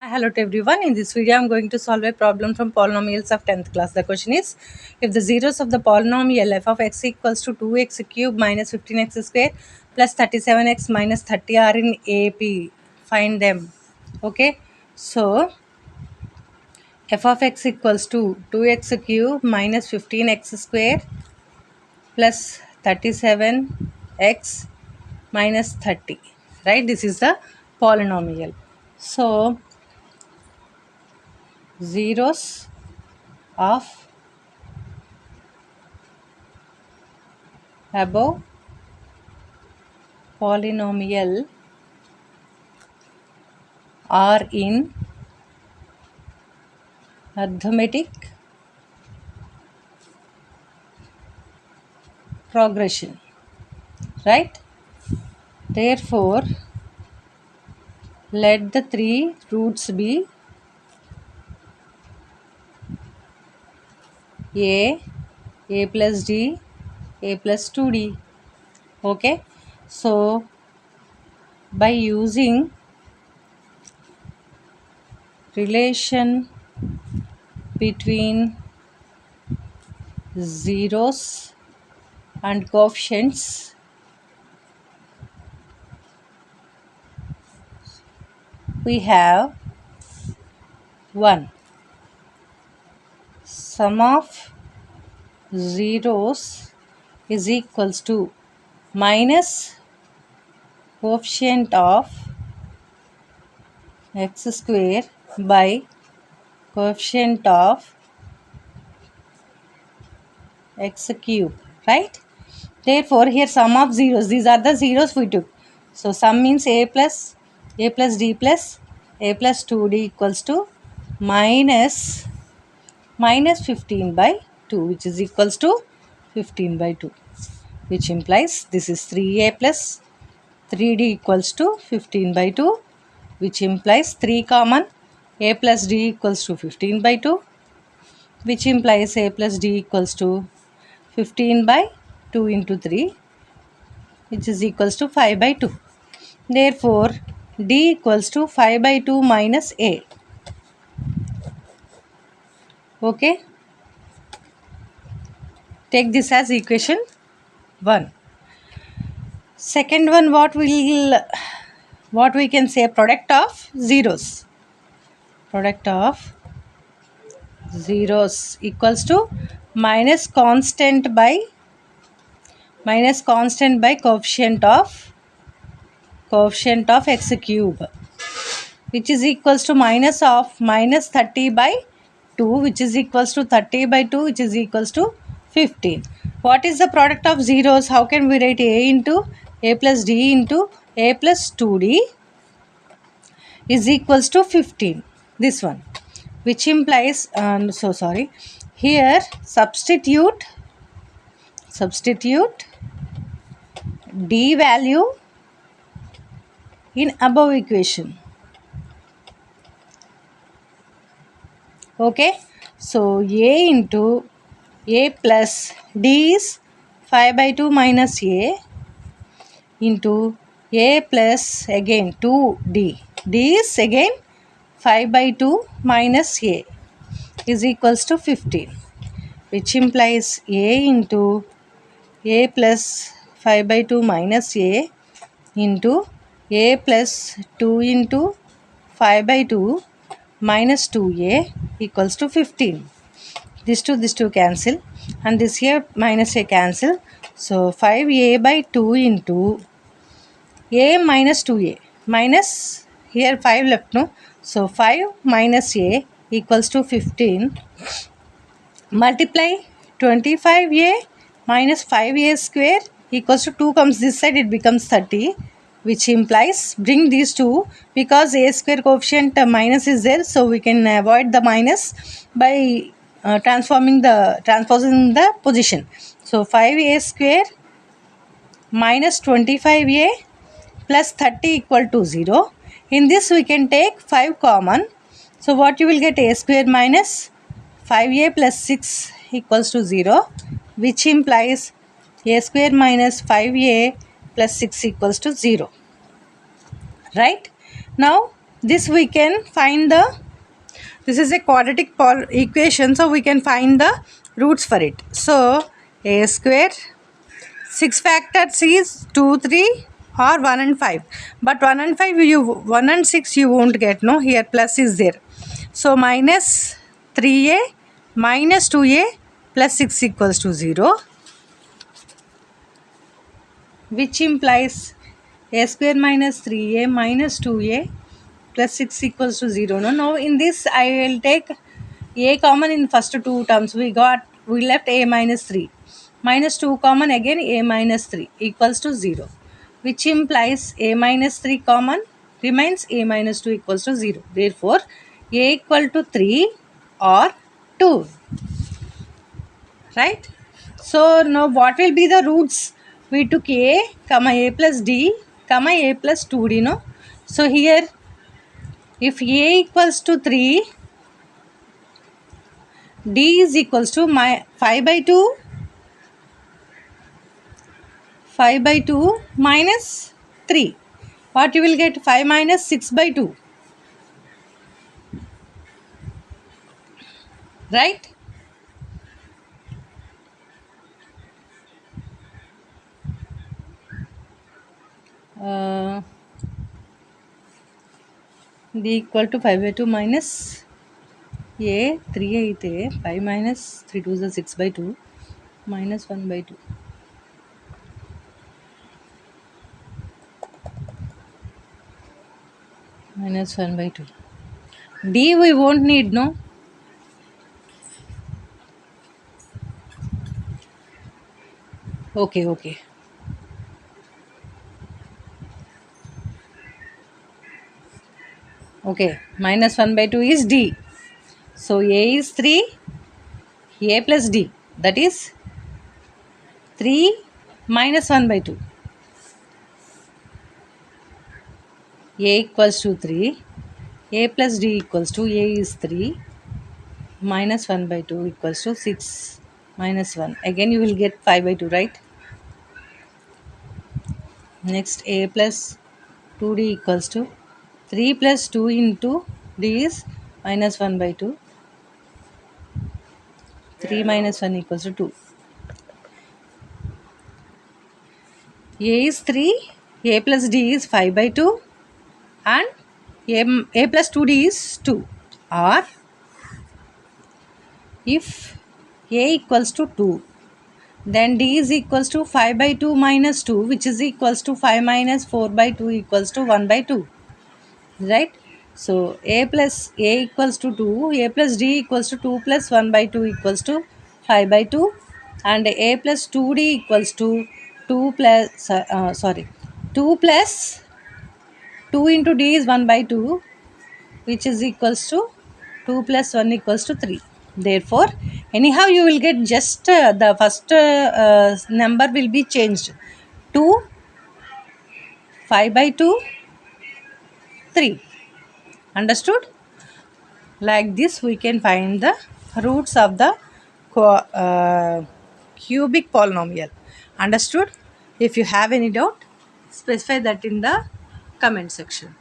Hello to everyone. In this video, I'm going to solve a problem from polynomials of 10th class. The question is, if the zeros of the polynomial f of x equals to 2x cubed minus 15x square plus 37x minus 30 are in AP, find them. Okay, so f of x equals to 2x cubed minus 15x square plus 37x minus 30. Right, this is the polynomial. So, zeros of above polynomial are in arithmetic progression, right? Therefore, let the three roots be a, a plus d, a plus 2d. Okay, so by using relation between zeros and coefficients, we have 1. Sum of zeros is equals to minus coefficient of x square by coefficient of x cube, right? Therefore, here sum of zeros, these are the zeros we took. So, sum means a plus d plus a plus 2d equals to minus 15 by 2, which is equals to 15 by 2, which implies this is 3a plus 3d equals to 15 by 2, which implies 3 common, a plus d equals to 15 by 2, which implies a plus d equals to 15 by 2 into 3, which is equals to 5 by 2. Therefore, d equals to 5 by 2 minus a. Okay, take this as equation 1. Second one, what we can say, product of zeros. Product of zeros equals to minus constant by coefficient of x cube, which is equals to minus of minus 30 by 2, which is equals to 30 by 2, which is equals to 15. What is the product of zeros? How can we write a into a plus d into a plus 2d is equals to 15? This one, which implies here substitute d value in above equation. Okay, so a into a plus d is 5 by 2 minus a into a plus again 2d. D is again 5 by 2 minus a is equals to 15, which implies a into a plus 5 by 2 minus a into a plus 2 into 5 by 2 minus 2a equals to 15. This two cancel, and this here minus a cancel. So 5a by 2 into a minus 2a minus here 5 left, no? So 5 minus a equals to 15. Multiply 25a minus 5a square equals to 2 comes this side, it becomes 30, which implies bring these two because a square coefficient minus is there, so we can avoid the minus by transposing the position. So 5a square minus 25a plus 30 equal to 0. In this we can take 5 common. So what you will get, a square minus 5a plus 6 equals to 0, which implies a square minus 5a plus 6 equals to 0. Right? Now this we can find the, this is a quadratic equation, so we can find the roots for it. So a square, 6 factors is 2, 3 or 1 and 5, but 1 and 5 you, 1 and 6 you won't get, no, here plus is there. So minus 3a minus 2a plus 6 equals to 0, which implies a square minus 3a minus 2a plus 6 equals to 0. No, now in this I will take a common in first two terms. We left a minus 3 minus 2 common, again a minus 3 equals to 0, which implies a minus 3 common remains a minus 2 equals to 0. Therefore a equal to 3 or 2, right? So now what will be the roots? We took a comma a plus d comma a plus 2d, no? So here if a equals to 3, d is equals to 5 by 2, 5 by 2 minus 3. What you will get? 5 minus 6 by 2, right? Uh, d equal to 5 by 2 minus a 3 అయితే 5 minus 3 2 is 6 by 2 minus 1 by 2 minus 1 by 2. D we won't need, no? Okay, okay. Okay, minus 1 by 2 is D. So A is 3, A plus D, that is 3 minus 1 by 2. A equals to 3, A plus D equals to A is 3 minus 1 by 2 equals to 6 minus 1. Again you will get 5 by 2, right? Next a plus 2d equals to 3 plus 2 into d is minus 1 by 2. 3 minus 1 equals to 2. A is 3, a plus d is 5 by 2 and a plus 2d is 2. Or if a equals to 2, then d is equals to 5 by 2 minus 2, which is equals to 5 minus 4 by 2 equals to 1 by 2, right? So a plus a equals to 2, a plus d equals to 2 plus 1 by 2 equals to 5 by 2, and a plus 2d equals to 2 plus 2 plus 2 into d is 1 by 2, which is equals to 2 plus 1 equals to 3. Therefore anyhow you will get just the first number will be changed to 5 by 2 3. Understood? Like this we can find the roots of the cubic polynomial. Understood? If you have any doubt, specify that in the comment section.